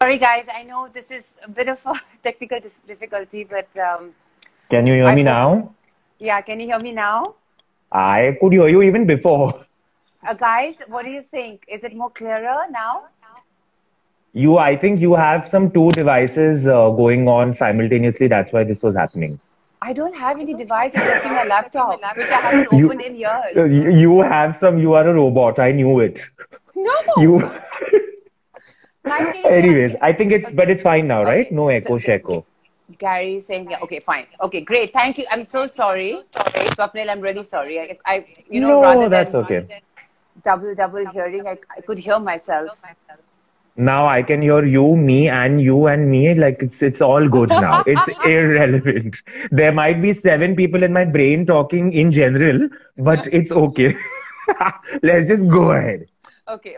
Sorry, guys. I know this is a bit of a technical difficulty, but Can you hear I me hope. now? Yeah, can you hear me now? I could hear you even before. Guys, what do you think? Is it more clearer now? I think you have some two devices going on simultaneously. That's why this was happening. I don't have any device except my laptop, which I haven't You, opened in years. you have some. You are a robot. I knew it. No, You. guys, can you hear? Anyways, I think Okay, but it's fine now, right? okay. No So echo, sheko. Gary is saying, yeah, okay, fine, okay, great, thank you. I'm so sorry, Swapnil. I'm really sorry. Rather No, that's than okay. double hearing, I could hear myself. Now I can hear you and me. Like it's all good now. It's irrelevant. There might be seven people in my brain talking in general, but it's okay. Let's just go ahead. Okay.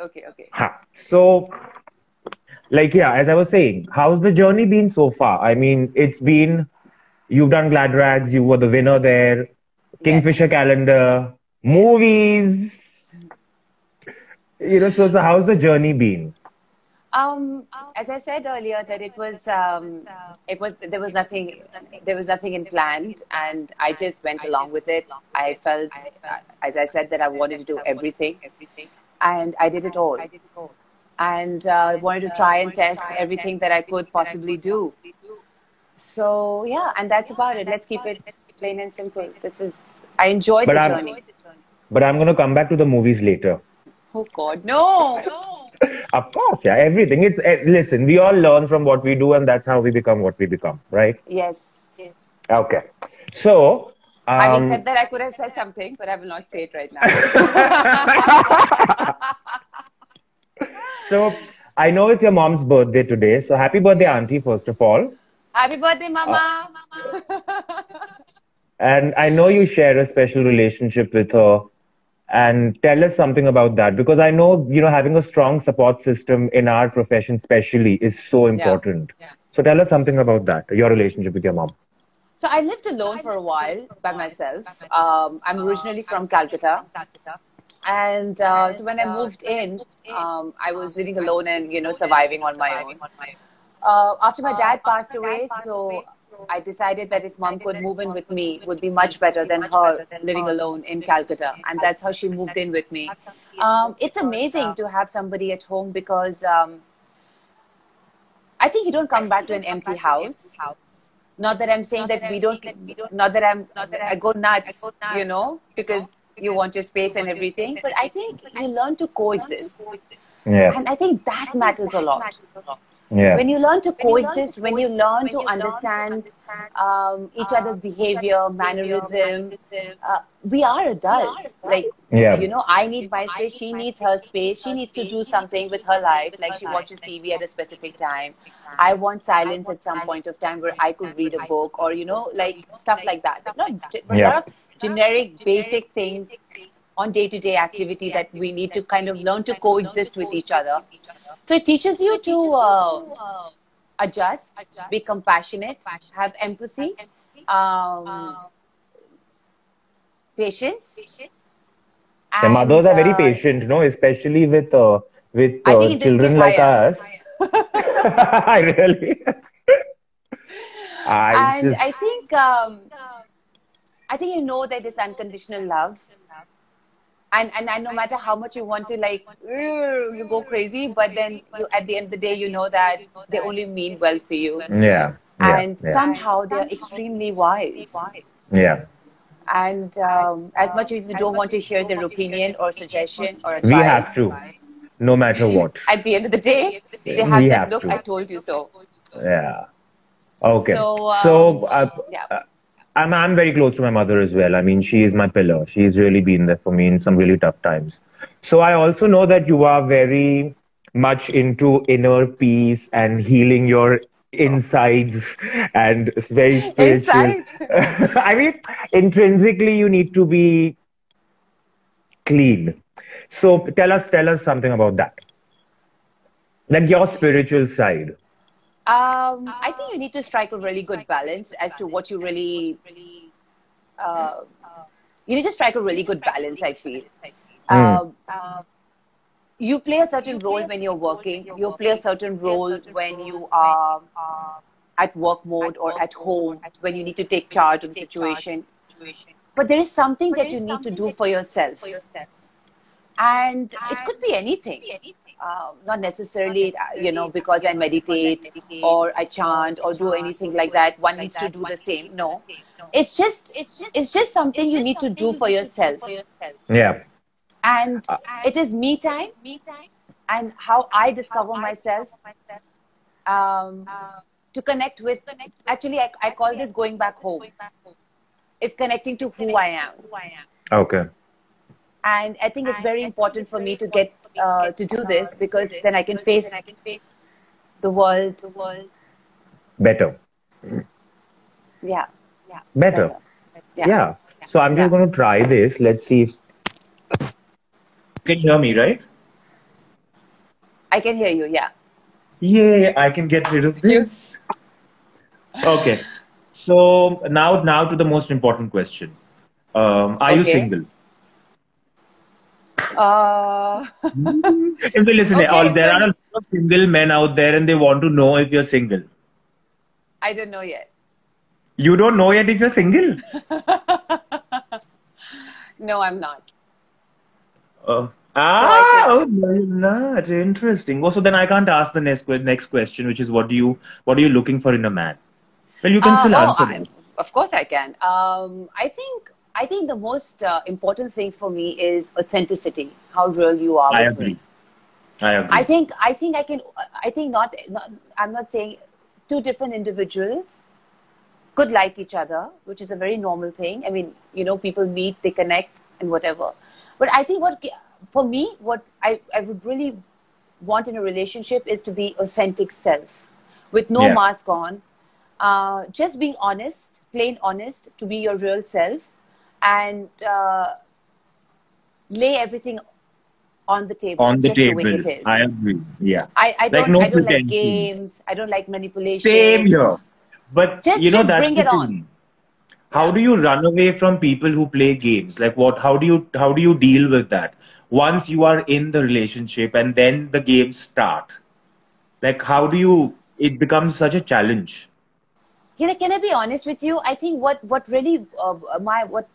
Ha. So, like, yeah, as I was saying, how's the journey been so far? I mean, you've done Glad Rags, you were the winner there, Yes. Kingfisher calendar, movies, so how's the journey been? As I said earlier, that there was nothing in planned, and I just went along with it. I felt, as I said, that I wanted to do everything, and I did it all, and wanted to try and test everything that I could possibly do. So yeah, and that's about it. Let's keep it plain and simple. I enjoyed But the I'm journey. but I'm gonna come back to the movies later. Oh God, no! Of course, yeah, everything. Listen, we all learn from what we do, and that's how we become what we become, right? Yes. Okay. So, Having said that, I could have said something, but I will not say it right now. so I know it's your mom's birthday today. So happy birthday, auntie, first of all. Happy birthday, Uh, Mama! and I know you share a special relationship with her. And tell us something about that because I know, having a strong support system in our profession, especially, is so Yeah. important. So tell us something about that, your relationship with your mom. So I lived alone for a while by myself. I'm originally from Calcutta. And so when I moved in, I was living alone and, surviving on my own. After my dad passed away, so I decided that if mom could move in with me, it would be much better than her living alone in Calcutta. And that's how she moved in with me. It's amazing to have somebody at home because I think you don't come back to an empty house. Not that I'm saying that we don't, not that I go nuts, because you want your space and everything. But I think you learn to coexist. Yeah. And I think that matters a lot. Yeah. When you learn to coexist, when you learn to understand each other's behavior, mannerism, we are adults. Like, Yeah. I need my space, she needs her space, she needs to do something with her life, like she watches TV at a specific time. I want silence at some point of time where I could read a book or, like stuff like that. But a lot of generic, basic things on day-to-day activity that we need to kind of learn to coexist with each other. So it teaches you to adjust, be compassionate, have empathy, patience. The mothers And are very patient, no, especially with I think in this case, children like higher. us. I really. I And just. I think that it's unconditional love. And no matter how much you want to you go crazy, but then at the end of the day, you know that they only mean well for you. Yeah. Yeah. And Yeah. somehow they're extremely wise. Yeah. And as much as you don't want to hear their opinion or suggestion or We have advice, to, no matter what. at the end of the day, they have We that have look, to. I told you so. Yeah. Okay. So, yeah. I'm very close to my mother as well. I mean, she is my pillar. She's really been there for me in some really tough times. So I also know that you are very much into inner peace and healing your insides and it's very spiritual. Insights. I mean, intrinsically, you need to be clean. So tell us something about that. Like your spiritual side. I think you need to strike a really good balance as to what you really, you need to strike a really good balance, I feel. Mm. Uh, you play a certain role when you're working. You play a certain role when you are at work mode or at home, when you need to take charge of the situation. But there is something that you need to do for yourself. And it could be anything. Not necessarily, because I meditate or I chant or do anything like that, one needs to do the same. No, it's just something you need to do for yourself. Yeah. And it is me time, and how I discover myself, to connect with. Actually, I call this going back home. It's connecting to who I am. Okay. And I think it's very important for me to get to do this, because then I can face the world Better. Yeah. Better. Yeah. So I'm just going to try this. Let's see if you can hear me, right? I can hear you. Yeah. Yay, I can get rid of this. Okay. So now to the most important question. Are you single? If they listen, there are a lot of single men out there and they want to know if you're single. I don't know yet. You don't know yet if you're single? No, I'm not. No, you're not. Interesting. Oh, so then I can't ask the next question, which is what are you looking for in a man? Well, you can still answer that. Of course I can. I think the most important thing for me is authenticity. How real you are with me. I agree. I think not. I'm not saying two different individuals could like each other, which is a very normal thing. I mean, people meet, they connect, and whatever. But I think what I would really want in a relationship is to be authentic self, with no mask on, just being honest, plain honest, to be your real self, and lay everything on the table. On the table. The way it is. I agree. Yeah. I don't like games. I don't like manipulation. Same here. But just that's bring it on. How do you run away from people who play games? Like how do you deal with that? Once you are in the relationship and then the games start. Like it becomes such a challenge. Can I be honest with you? I think what really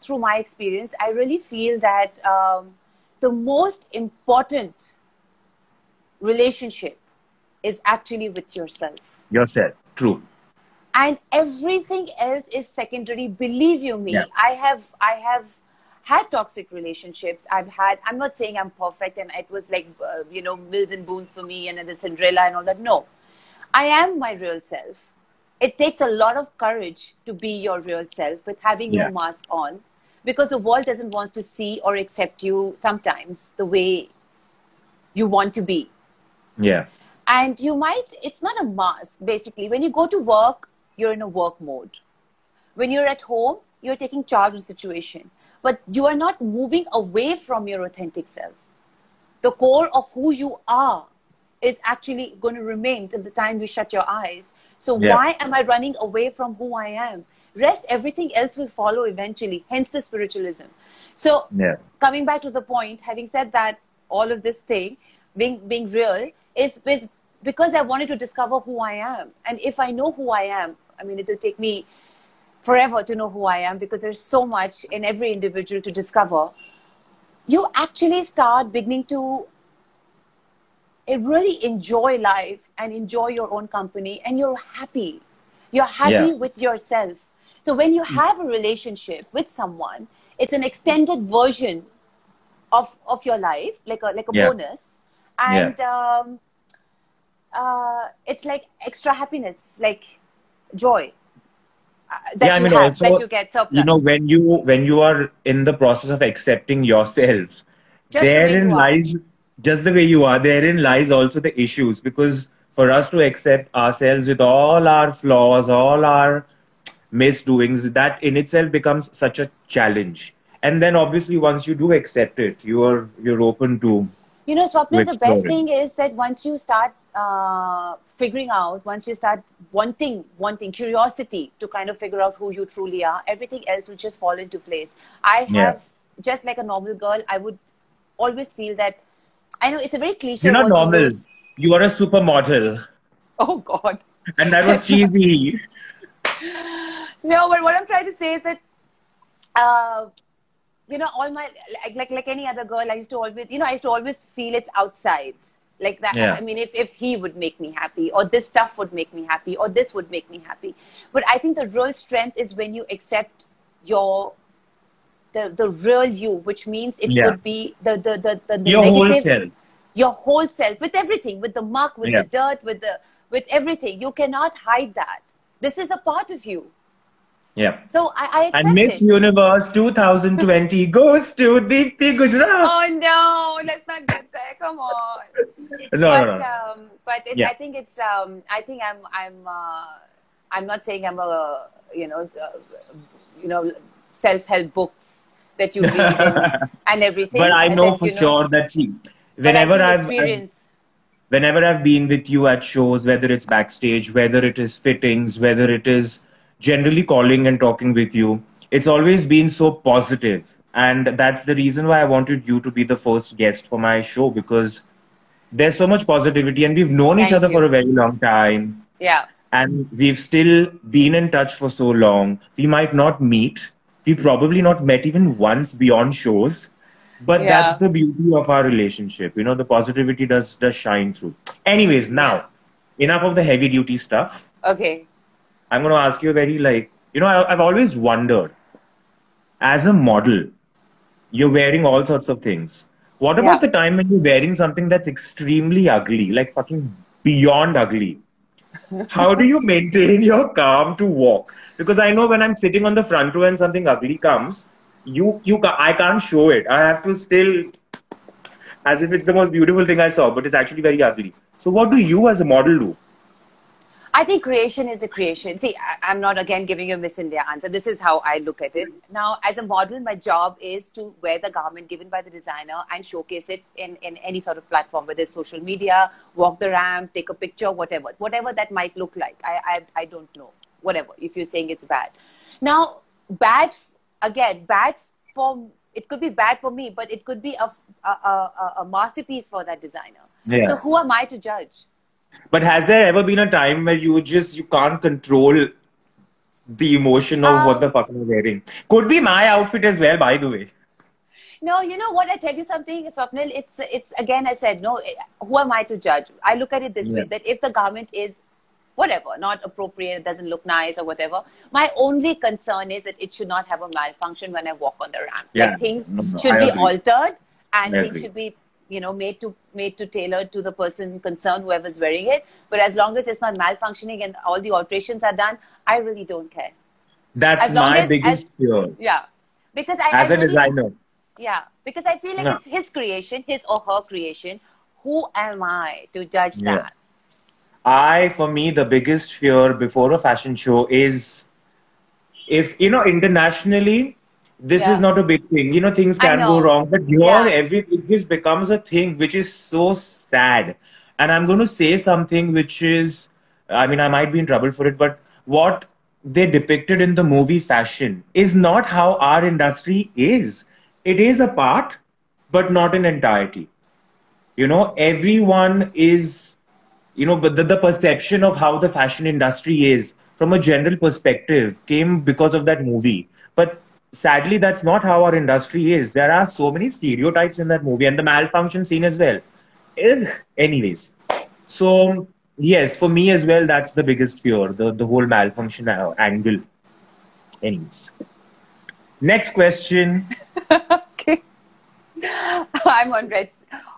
through my experience, I really feel that the most important relationship is actually with yourself. Yourself, true. And everything else is secondary. Believe you me, I have had toxic relationships. I'm not saying I'm perfect and it was like, mills and boons for me and the Cinderella and all that. No, I am my real self. It takes a lot of courage to be your real self with having no mask on, because the world doesn't want to see or accept you sometimes the way you want to be. Yeah. And it's not a mask, basically. When you go to work, you're in a work mode. When you're at home, you're taking charge of the situation. But you are not moving away from your authentic self. The core of who you are is actually going to remain till the time you shut your eyes. So why am I running away from who I am? Rest, everything else will follow eventually, hence the spiritualism. So coming back to the point, having said that, all of this thing, being real, is because I wanted to discover who I am. And if I know who I am, I mean, it will take me forever to know who I am, because there's so much in every individual to discover. You actually start beginning to really enjoy life and enjoy your own company, and you're happy. You're happy with yourself. So when you have a relationship with someone, it's an extended version of your life, like a bonus. And it's like extra happiness, like joy. That you get surplus. When you are in the process of accepting yourself, therein lies just the way you are. Therein lies also the issues, because for us to accept ourselves with all our flaws, all our misdoings, that in itself becomes such a challenge. And then obviously once you do accept it, you're open to. Swapnil, the best thing is that once you start figuring out, once you start wanting curiosity to kind of figure out who you truly are, everything else will just fall into place. I have, just like a normal girl, I would always feel that I know it's a very cliche You're not word to normal. use. You are a supermodel. Oh God. And that was Let's not. cheesy. No, but what I'm trying to say is that, uh, all my, like any other girl, I used to always, I used to always feel it's outside. Like that. Yeah. I mean, if he would make me happy, or this stuff would make me happy, or this would make me happy. But I think the real strength is when you accept the real you, which means it Yeah. could be the Your whole negative, self. your whole self, with everything, with the muck, with Yeah. the dirt, with everything. You cannot hide that. This is a part of you. Yeah. So I And accept Miss it. Universe 2020 goes to Deepti Gujral. Oh no, let's not get there. Come on. No, no, no, no. But Yeah. I think it's I think I'm not saying I'm a self-help books that you read and But everything I know that for sure that, see, but I whenever think I've experience. whenever I've been with you at shows, whether it's backstage, whether it is fittings, whether it is generally calling and talking with you, it's always been so positive. And that's the reason why I wanted you to be the first guest for my show, because there's so much positivity and we've known each Thank other for a you. very long time. Yeah, And we've still been in touch for so long. We might not meet. We've probably not met even once beyond shows. But that's yeah, the beauty of our relationship. You know, the positivity does shine through. Anyways, yeah. now, enough of the heavy duty stuff. Okay. I'm going to ask you a very, I've always wondered, as a model, you're wearing all sorts of things. What about Yeah. the time when you're wearing something that's extremely ugly, like fucking beyond ugly? How do you maintain your calm to walk? Because I know when I'm sitting on the front row and something ugly comes, I can't show it. I have to still, as if it's the most beautiful thing I saw, but it's actually very ugly. So what do you as a model do? I think creation is a creation. See, I'm not again giving you a Miss India answer. This is how I look at it. Now, as a model, my job is to wear the garment given by the designer and showcase it in any sort of platform, whether it's social media, walk the ramp, take a picture, whatever that might look like. I don't know. Whatever, if you're saying it's bad. Now, bad for, it could be bad for me, but it could be a masterpiece for that designer. So Yeah. who am I to judge? But has there ever been a time where you can't control the emotion of what the Um, fuck I'm wearing? Could be my outfit as well, by the way. No, you know what? I tell you something, Swapnil. It's again. I said no. Who am I to judge? I look at it this way: Yeah. that if the garment is whatever, not appropriate, it doesn't look nice or whatever, my only concern is that it should not have a malfunction when I walk on the ramp. Yeah. Like things No, no, should I be agree. altered I and things agree. should be made to tailor to the person concerned, whoever's wearing it. But as long as it's not malfunctioning and all the alterations are done, I really don't care. That's As long my as biggest fear yeah, because I as a really do. designer. Yeah, because I feel like No. it's his creation, his or her creation. Who am I to judge Yeah. that? For me, the biggest fear before a fashion show is, if, internationally, this is Yeah, not a big thing. Things I can go know. wrong, but here, Yeah, it just becomes a thing, which is so sad. And I'm going to say something which is, I mean, I might be in trouble for it, but what they depicted in the movie fashion is not how our industry is. It is a part, but not in entirety. Everyone is, but the perception of how the fashion industry is from a general perspective came because of that movie. But sadly, that's not how our industry is. There are so many stereotypes in that movie and the malfunction scene as well. Ugh. Anyways, so yes, for me as well, that's the biggest fear, the whole malfunction angle. Anyways, next question. okay. I'm on red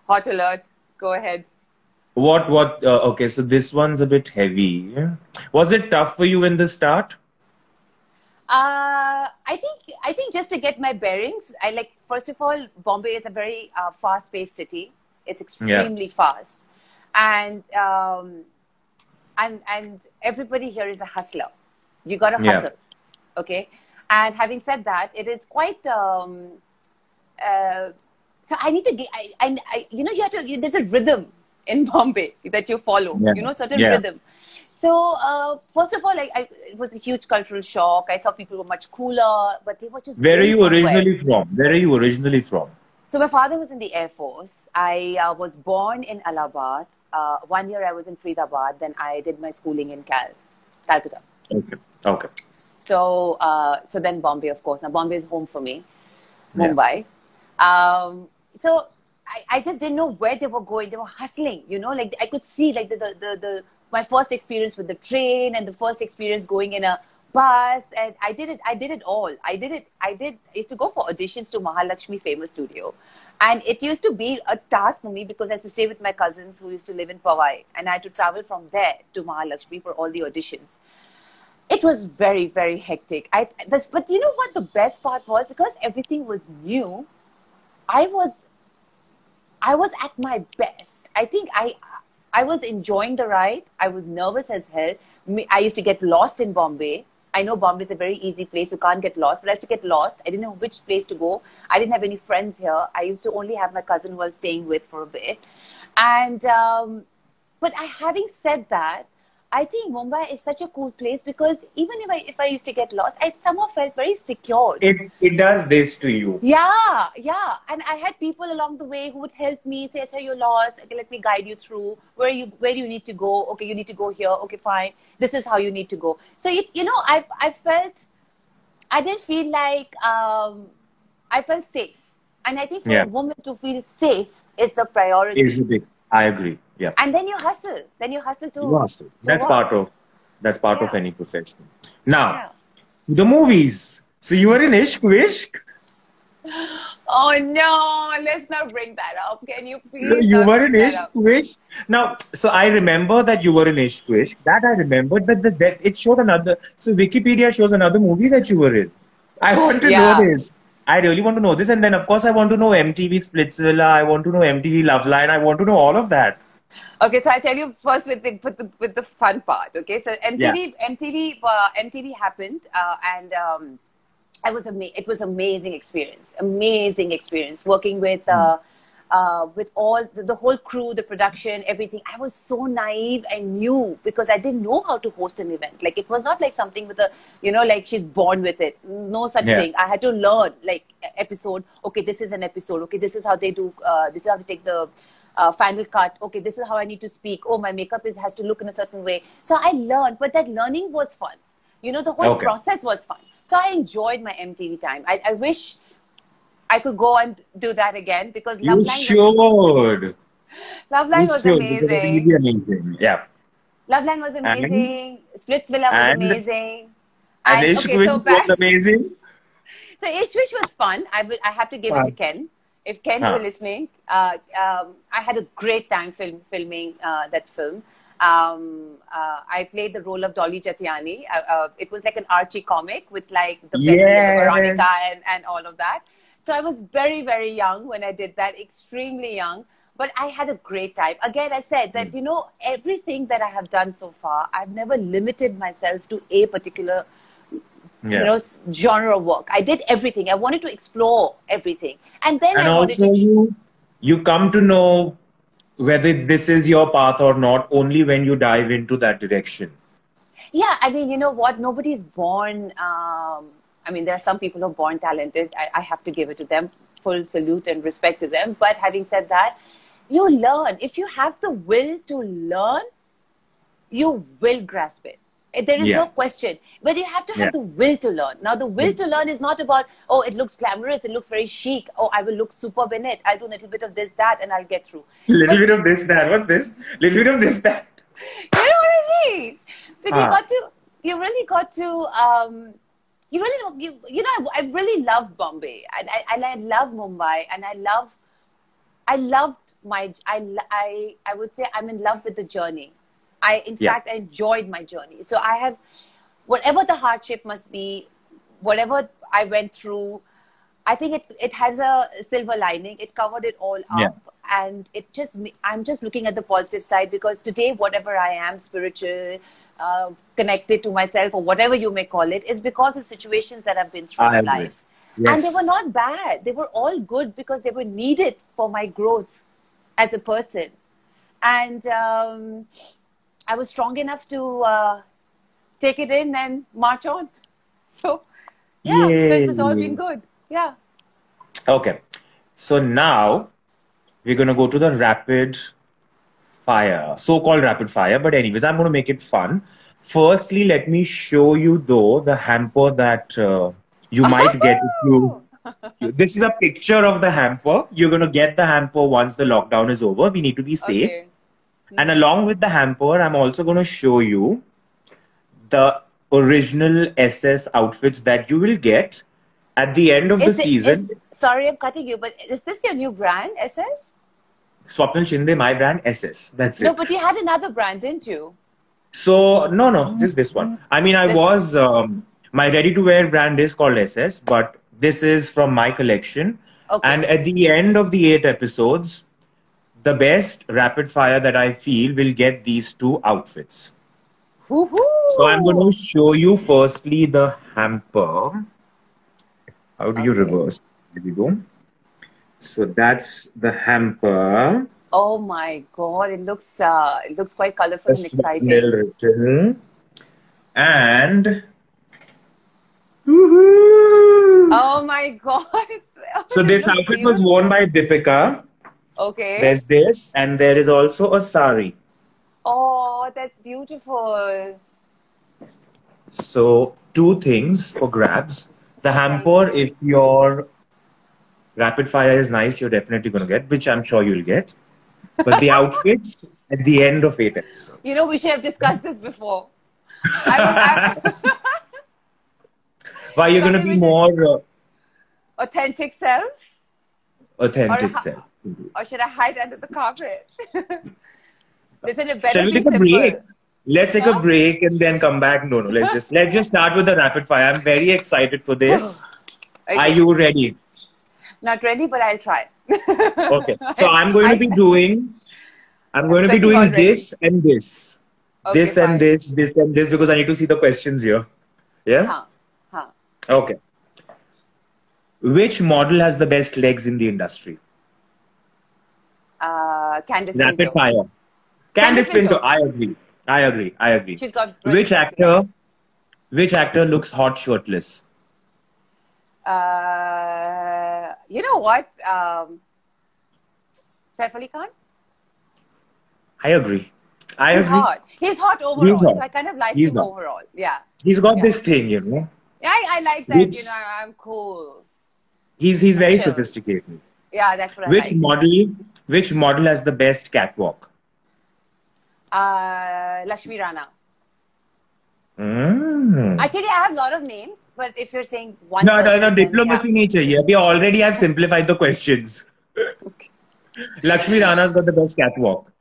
hot alert. Go ahead. Okay, so this one's a bit heavy. Was it tough for you in the start? I think just to get my bearings, I like first of all, Bombay is a very fast-paced city. It's Yeah, extremely fast, and and everybody here is a hustler. You got to yeah, hustle, okay? And having said that, it is quite. Uh, so I need to get. You have to. There's a rhythm in Bombay that you follow. yeah, Certain yeah. rhythm. So first of all, it was a huge cultural shock. I saw people were much cooler, but they were just Where are going you somewhere. originally from? Where are you originally from? So my father was in the Air Force. I was born in Allahabad. 1 year I was in Faridabad. Then I did my schooling in Calcutta. Okay. Okay. So, so then Bombay, of course. Now Bombay is home for me, Yeah. Mumbai. So I just didn't know where they were going. They were hustling, you know, like I could see like my first experience with the train and the first experience going in a bus, and I did it all. I used to go for auditions to Mahalakshmi Famous Studio. And it used to be a task for me because I used to stay with my cousins who used to live in Powai, and I had to travel from there to Mahalakshmi for all the auditions. It was very, very hectic. But you know what the best part was? Because everything was new, I was at my best. I think I was enjoying the ride. I was nervous as hell. I used to get lost in Bombay. I know Bombay is a very easy place. You can't get lost. But I used to get lost. I didn't know which place to go. I didn't have any friends here. I used to only have my cousin who I was staying with for a bit. And, having said that, I think Mumbai is such a cool place because even if I used to get lost, I somehow felt very secure. It does this to you. Yeah, yeah. And I had people along the way who would help me, say, Acha, you're lost. Okay, let me guide you through. Where do you need to go? Okay, you need to go here. Okay, fine. This is how you need to go. So, I didn't feel like, I felt safe. And I think for a woman to feel safe is the priority. Is the big. I agree. Yeah. And then you hustle. Then you hustle to. You hustle. That's part of any profession. Now, the movies. So you were in Ishq Vishk. Oh no! Let's not bring that up. Can you please? You were in Ishq Vishk. Now, so I remember that you were in Ishq Vishk. That I remembered, but it showed another. So Wikipedia shows another movie that you were in. I want to know this. I really want to know this, and then of course I want to know MTV Splitsvilla. I want to know MTV Loveline. I want to know all of that. Okay, so I'll tell you first with the fun part. Okay, so MTV happened, and it was amazing experience. Amazing experience working with all the whole crew, the production, everything. I was so naive and new because I didn't know how to host an event. Like it was not like something with like she's born with it. No such thing. I had to learn like episode. Okay, this is an episode. Okay, this is how they do. This is how they take the final cut. Okay, this is how I need to speak. Oh, my makeup has to look in a certain way. So I learned, but that learning was fun. You know, the whole process was fun. So I enjoyed my MTV time. I wish I could go and do that again because Loveline was amazing. Really amazing. Yeah. Loveline was amazing. Splitsvilla was amazing. And Ishq Vishk was amazing. So Ishq Vishk was fun. I have to give it to Ken. If Ken were listening, I had a great time filming that film. I played the role of Dolly Jatiani. It was like an Archie comic with like the Bentley and the Veronica and all of that. So I was very, very young when I did that, extremely young. But I had a great time. Again, I said that, everything that I have done so far, I've never limited myself to a particular genre of work. I did everything. I wanted to explore everything. And then you come to know whether this is your path or not only when you dive into that direction. Yeah, I mean, you know what? Nobody's born. There are some people who are born talented. I have to give it to them. Full salute and respect to them. But having said that, you learn. If you have the will to learn, you will grasp it. There is no question. But you have to have the will to learn. Now, the will to learn is not about, oh, it looks glamorous, it looks very chic. Oh, I will look superb in it. I'll do a little bit of this, that, and I'll get through. Bit of this, that. What's this? Little bit of this, that. You know what I mean? But you really got to, I really love Bombay. And I love Mumbai. And I would say I'm in love with the journey. In fact, I enjoyed my journey. So I have, whatever the hardship must be, whatever I went through, I think it has a silver lining. It covered it all up. And I'm just looking at the positive side because today, whatever I am, spiritual, connected to myself or whatever you may call it, is because of situations that I've been through in life. Yes. And they were not bad. They were all good because they were needed for my growth as a person. And I was strong enough to take it in and march on. So, so it was all been good. Yeah. Okay. So now we're going to go to the rapid fire, so-called rapid fire. But anyways, I'm going to make it fun. Firstly, let me show you though the hamper that you might get if you. This is a picture of the hamper. You're going to get the hamper once the lockdown is over. We need to be safe. Okay. And along with the hamper, I'm also going to show you the original SS outfits that you will get at the end of the season. Sorry, I'm cutting you, but is this your new brand, SS? Swapnil Shinde, my brand, SS. That's it. No, but you had another brand, didn't you? So, no, just this one. I mean, my ready-to-wear brand is called SS, but this is from my collection. Okay. And at the end of the 8 episodes, the best rapid fire that I feel will get these 2 outfits. Woohoo! So I'm going to show you firstly the hamper. How do you reverse? There we go. So that's the hamper. Oh my God! It looks quite colorful and exciting. Written. And oh my God! So this outfit was worn by Deepika. Okay. There's this, and there is also a sari. Oh, that's beautiful. So 2 things for grabs. The hamper, if your rapid fire is nice, you're definitely going to get, which I'm sure you'll get. But the outfits at the end of 8 episodes. You know, we should have discussed this before. Why you're going to be more authentic self? Authentic self. Or should I hide under the carpet? Listen, it better Shall we be take a simple. break? Let's take a break and then come back. No, let's just start with the rapid fire. I'm very excited for this. Okay. Are you ready? Not ready, but I'll try. Okay. So I'm going to be doing this and this. Okay, this and this and this, because I need to see the questions here. Yeah? Okay. Which model has the best legs in the industry? Candice Rapid Pinto. fire. Candice Pinto. I agree. She's got which actor looks hot shirtless? You know what? Saif Ali Khan? I agree. He's hot. He's hot overall. So I kind of like him overall. Yeah. He's got this thing, you know. Yeah, I like that. You know, I'm cool. He's very sophisticated. Yeah, that's what I like. Which model has the best catwalk? Lakshmi Rana. Actually, I have a lot of names, but if you're saying one person, no, diplomacy nahi chahiye. We already have simplified the questions. Okay. Lakshmi Rana's got the best catwalk.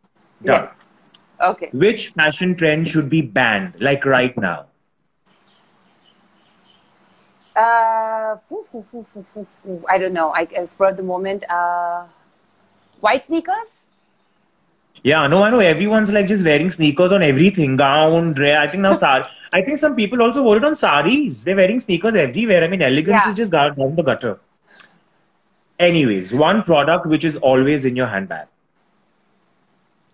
Done. Yes. Okay. Which fashion trend should be banned, like right now? I don't know. I spur of the moment. White sneakers? Yeah, no, I know. Everyone's like just wearing sneakers on everything. Gown, dress. I think now I think some people also wore it on saris. They're wearing sneakers everywhere. I mean, elegance is just down the gutter. Anyways, one product which is always in your handbag.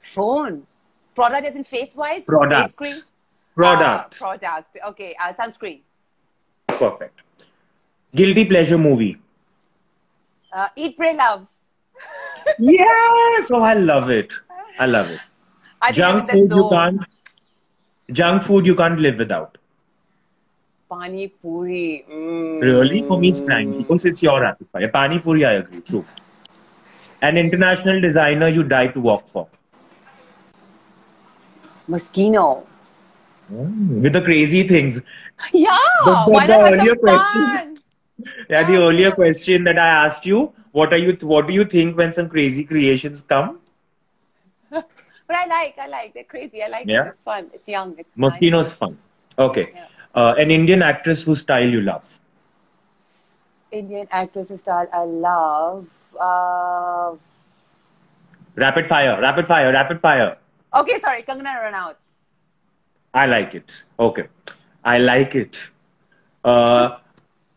Phone. Product isn't face-wise? Product. Face cream? Product. Product. Okay. Sunscreen. Perfect. Guilty pleasure movie. Eat, Pray, Love. Yes! Oh, I love it. Junk food you can't live without. Pani puri. Really? For me, it's Frankie. Because it's your rapid fire. Pani puri, I agree. True. An international designer you die to work for. Moschino. With the crazy things. Yeah. The earlier question. Yeah, the earlier question that I asked you. What do you think when some crazy creations come? But I like. They're crazy. I like it. It's fun. It's young. It's Moschino's fun. Okay. Yeah. An Indian actress whose style you love. Indian actress whose style I love. Rapid fire. Okay, sorry. Kangana Ranaut. I like it. Okay. I like it.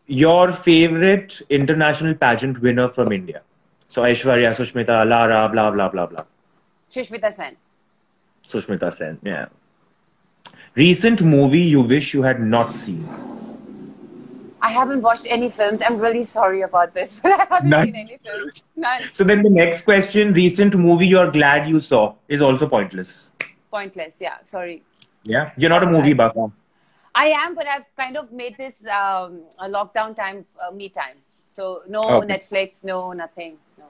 Your favorite international pageant winner from India? So Aishwarya, Sushmita, Lara, blah, blah, blah, blah. Sushmita Sen. Yeah. Recent movie you wish you had not seen? I haven't watched any films. I'm really sorry about this, but I haven't seen None. any films. None. So then the next question, recent movie you're glad you saw, is also pointless. Pointless. Yeah. Sorry. Yeah? You're not a movie buff. Huh? I am, but I've kind of made this a lockdown time me time. So no Okay. Netflix, no nothing. No.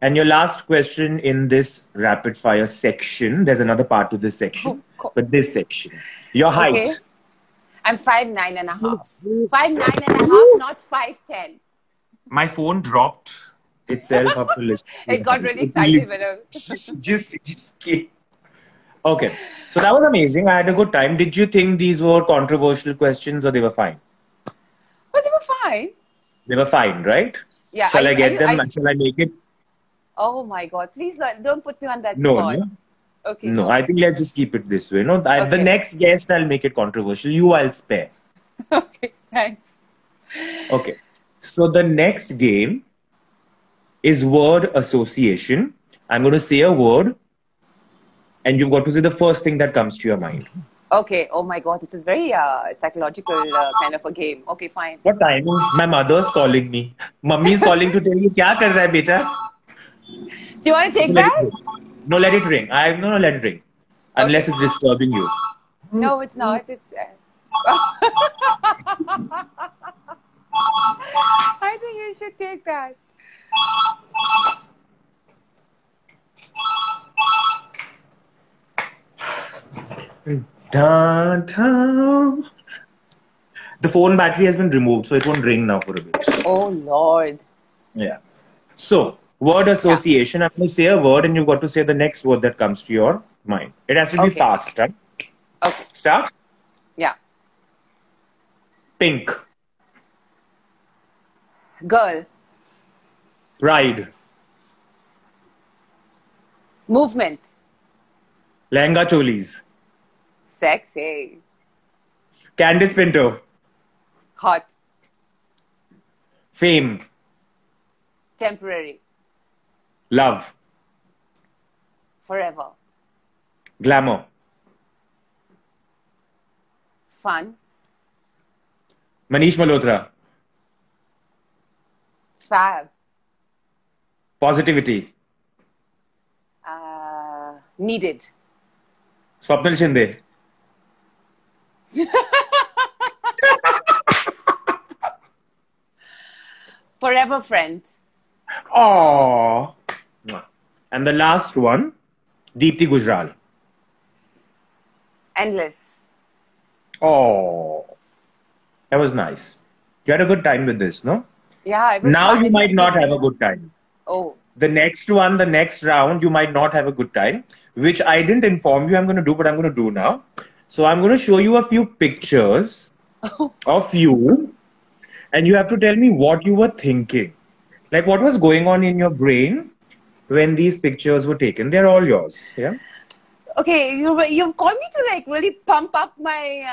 And your last question in this rapid fire section, there's another part to this Oh, section, God. but this section, your Okay. height. I'm 5'9.5". 5'9.5", not 5'10". My phone dropped itself after It listening. got really excited when I... Just keep. Okay. So that was amazing. I had a good time. Did you think these were controversial questions or they were fine? But they were fine. They were fine, right? Yeah. Shall I get them? Shall I make it? Oh my God! Please don't put me on that No, spot. no. Okay, No, no. I think let's just keep it this way. No, the Okay. next guest, I'll make it controversial. You, I'll spare. Okay, thanks. Okay. So the next game is word association. I'm going to say a word, and you've got to say the first thing that comes to your mind. Okay. Oh my God, this is very psychological kind of a game. Okay, fine. What time? My mother's calling me. Mummy's calling to tell you, "Kya kar raha hai, beta?" Do you want to take Let it that? ring. No, let it ring. No, let it ring. Unless Okay. it's disturbing you. No, it's not. It's. I think you should take that. Dun, dun. The phone battery has been removed, so it won't ring now for a bit. Oh Lord. Yeah. So, word association. I'm going to say a word, and you've got to say the next word that comes to your mind. It has to be Okay. fast. Huh? Okay. Start. Yeah. Pink. Girl. Pride. Movement. Lehenga cholis. Sexy. Candice Pinto. Hot. Fame. Temporary. Love. Forever. Glamour. Fun. Manish Malhotra. Fab. Positivity. Needed. Swapnil Shinde. Forever friend. Aww. And the last one, Deepti Gujral. Endless. Oh, that was nice. You had a good time with this, no? Yeah, it was Now fun. you might not have a Interesting. good time. Oh. The next one, the next round, you might not have a good time, which I didn't inform you I'm going to do, but I'm going to do now. So I'm going to show you a few pictures of you, and you have to tell me what you were thinking. Like what was going on in your brain when these pictures were taken. They're all yours. Yeah. Okay, you've called me to like really pump up my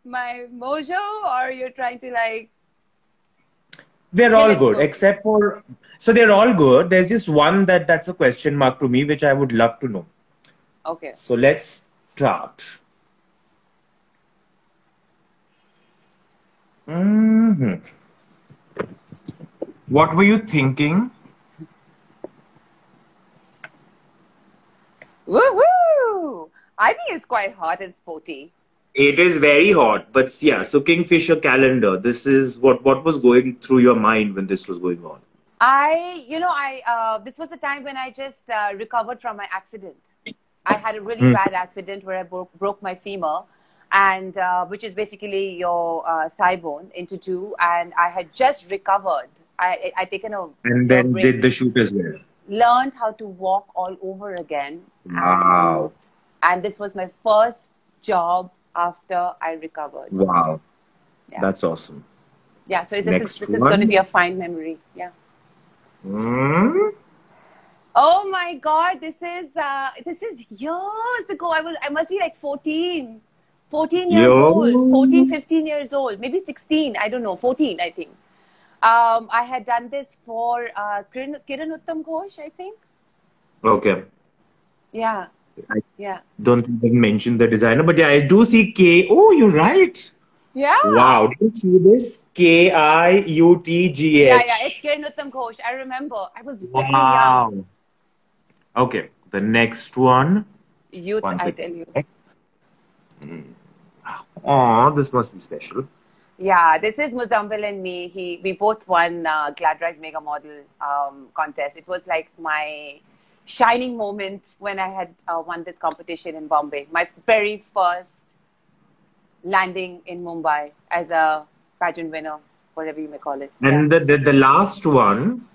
my mojo, or you're trying to like... They're all good, except for... So they're all good. There's just one that's a question mark to me, which I would love to know. Okay. So let's start. What were you thinking? Woohoo! I think it's quite hot and sporty. It is very hot, but yeah, so Kingfisher calendar, this is what was going through your mind when this was going on? This was the time when I just recovered from my accident. I had a really bad accident where I broke my femur, and which is basically your thigh bone into two, and I had just recovered. I taken a And then break, did the shoot as well. learned how to walk all over again. Wow. And this was my first job after I recovered. Wow. Yeah. That's awesome. Yeah, so this is going to be a fine memory. Yeah. Oh my God, this is years ago. I must be like 14 years old, 14, 15 years old, maybe 16. I don't know, 14, I think. I had done this for Kiran Uttam Ghosh, I think. Okay. Yeah. I don't think they mentioned the designer, but yeah, I do see K. Oh, you're right. Yeah. Wow, did you see this? Yeah, yeah. It's Kiutgh. Kiran Ghosh. I remember. I was very young. Wow. Okay, the next one. Youth, One I second. tell you. Oh, this must be special. Yeah, this is Muzammil and me. We both won Glad Rise Mega Model contest. It was like my shining moment when I had won this competition in Bombay. My very first landing in Mumbai as a pageant winner, whatever you may call it. Yeah. And the last one,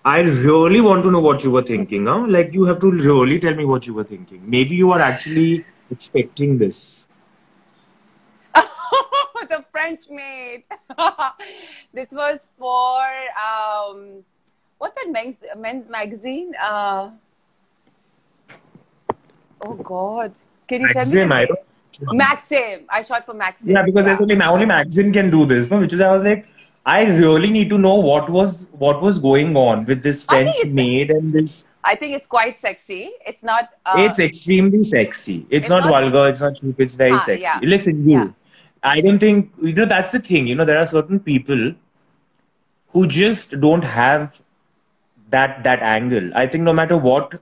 I really want to know what you were thinking. Huh? Like, you have to really tell me what you were thinking. Maybe you are actually expecting this. The French maid. This was for what's that men's magazine? Oh God, can you tell me the Maxim, I name? don't. Maxim. I shot for Yeah, Maxim. because there's Yeah. only Maxim can do this. No, which is I was like, I really need to know what was going on with this I think French it's. maid and this. I think it's quite sexy. It's not. It's extremely sexy. It's It's not not. vulgar. It's not cheap. It's very sexy. Yeah. Listen, Yeah. you. I don't think that's the thing. There are certain people who just don't have that angle. I think no matter what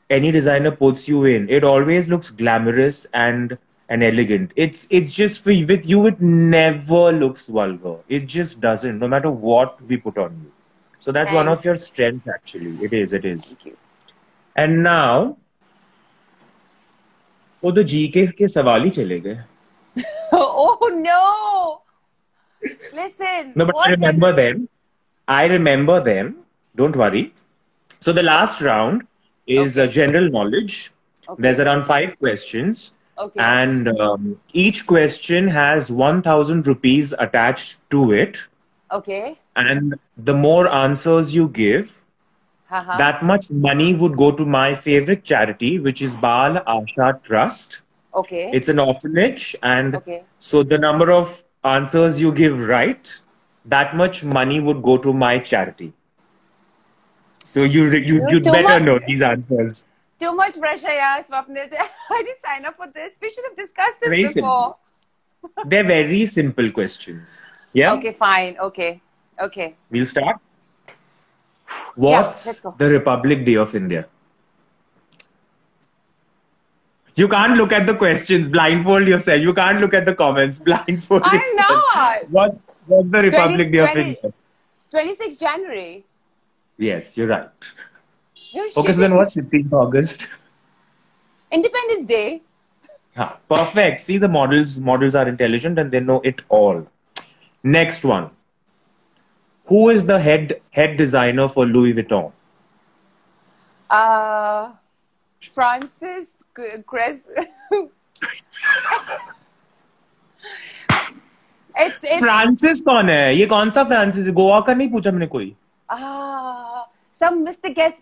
any designer puts you in, it always looks glamorous and elegant. It's just with you, it never looks vulgar. It just doesn't, no matter what we put on you. So that's one of Thanks. your strengths, actually. It is, it is. Thank you. And now, वो तो GK के सवाल ही चले गए. Oh no! Listen. No, but I What remember general? them. I remember them. Don't worry. So the last round is Okay. general knowledge. There's Okay. around 5 questions, Okay. and each question has 1,000 rupees attached to it. Okay. And the more answers you give, Haha. that much money would go to my favorite charity, which is Bal Asha Trust. Okay. It's an orphanage, and Okay. so the number of answers you give right, that much money would go to my charity. So you'd Too better much. know these answers. Too much pressure, yeah, Swapnil. I didn't sign up for this. We should have discussed this Very simple. before. They're very simple questions. Yeah, Okay, fine. Okay. Okay. we'll start. Yeah, let's What's go. the Republic Day of India? You can't look at the questions, blindfold yourself. You can't look at the comments, blindfold I'm yourself. not. What's the 20, Republic Day of 20, India? 26 January. Yes, you're right. You're Okay, so then shitting. what's 15th August? Independence Day. Perfect. See, the models are intelligent and they know it all. Next one. Who is the head designer for Louis Vuitton? Francis Cres. it's Francis कौन है? ये कौन सा Francis है? गोवा का नहीं पूछा मैंने कोई. some Mr. Guess.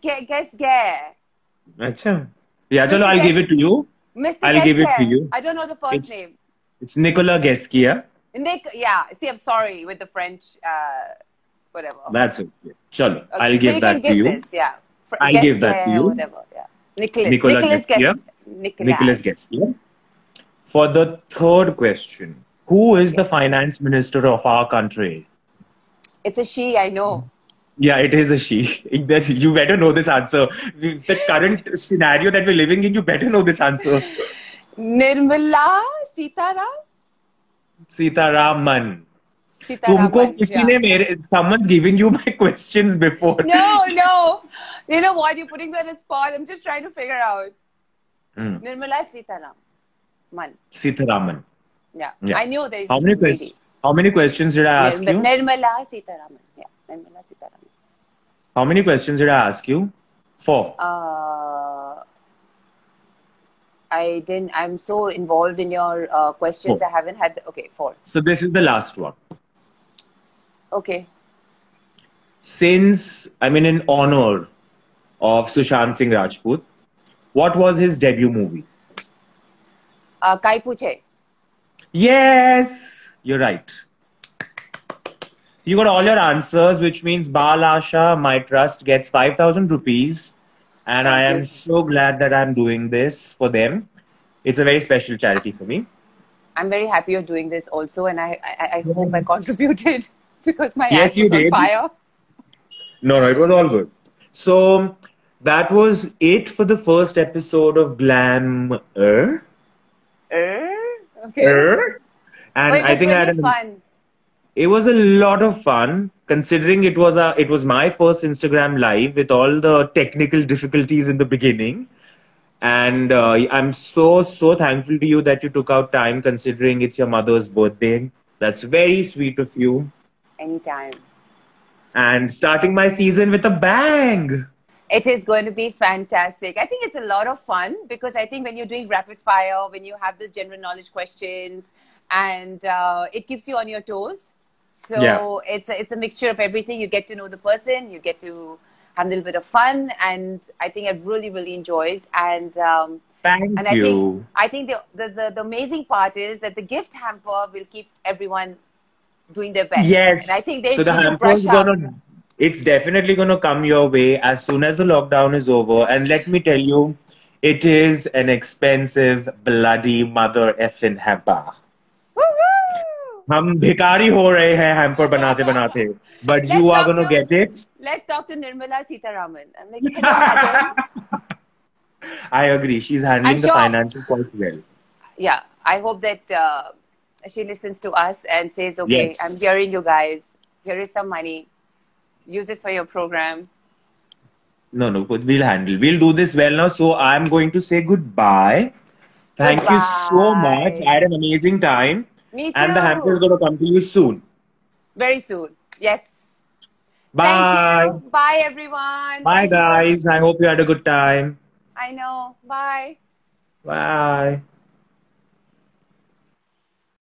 अच्छा. Yeah, chalo, Mr. I'll Guess. give it to you. Mr. I'll give it to you. I don't know the first It's name. it's Nicolas Guesquier. Nick, yeah. See, I'm sorry with the French, whatever. That's okay. Chalo, Okay, I'll so give you that can to give you. this, yeah. I'll give that to you. Whatever, yeah. Nicholas Nicolas Guesquier. Nicolas Guesquier. For the third question, who is the finance minister of our country? It's a she, I know. Yeah, it is a she. You better know this answer. The current scenario that we're living in, you better know this answer. Nirmala Sitaram? Sitaraman. Sitaraman, Someone's given you my questions before. No. You know what? You're putting me on the spot. I'm just trying to figure out. Nirmala Sitaraman. Yeah. Yeah. I knew there How was many a lady. How many questions did I ask you? Nirmala Sitaraman. Yeah, Nirmala Sitaraman. How many questions did I ask you? 4. I didn't. I'm so involved in your questions. 4. I haven't had. Okay, 4. So this is the last one. Okay. In honor of Sushant Singh Rajput, what was his debut movie? Kai Puche. Yes, you're right. You got all your answers, which means Bal Asha, my trust, gets 5,000 rupees. And I am so glad that I'm doing this for them. It's a very special charity for me. I'm very happy of doing this also, and I hope I contributed because my Yes, act you was on did. fire. No, no, it was all good. So that was it for the first episode of Glam. Okay. But And it I was think I really had fun. it was a lot of fun considering it was my first Instagram live with all the technical difficulties in the beginning. And I'm so thankful to you that you took out time considering it's your mother's birthday. That's very sweet of you. Anytime. And starting my season with a bang. It is going to be fantastic. I think it's a lot of fun because I think when you're doing rapid fire, when you have this general knowledge questions, and it keeps you on your toes. Yeah. So it's a mixture of everything. You get to know the person, you get to have a little bit of fun, and I think I've really enjoyed. And Thank you. I think the amazing part is that the gift hamper will keep everyone doing their best, and I Yes. think So they the need to hamper brush is up. it's definitely gonna come your way as soon as the lockdown is over. And let me tell you, it is an expensive, bloody mother effing hamper. Woohoo! हम भिखारी हो रहे हैं hamper बनाते बनाते. But Let's you are talk gonna to get it. let's talk to Nirmala Sitaraman. I'm like, hello, madam. I agree. She's I'm handling the sure. financial quite well. Yeah, I hope that she listens to us and says, "Okay, I'm Yes. hearing you guys. Here is some money. Use it for your program." No, no, but we'll handle. We'll do this well now. So I'm going to say goodbye. Thank you so much. Goodbye. I had an amazing time. Me And the hamper is too. going to come to you soon. Very soon. Yes. Thank Bye. you. Bye, everyone. Bye, Thank you for. guys. I hope you had a good time. I know. Bye. Bye.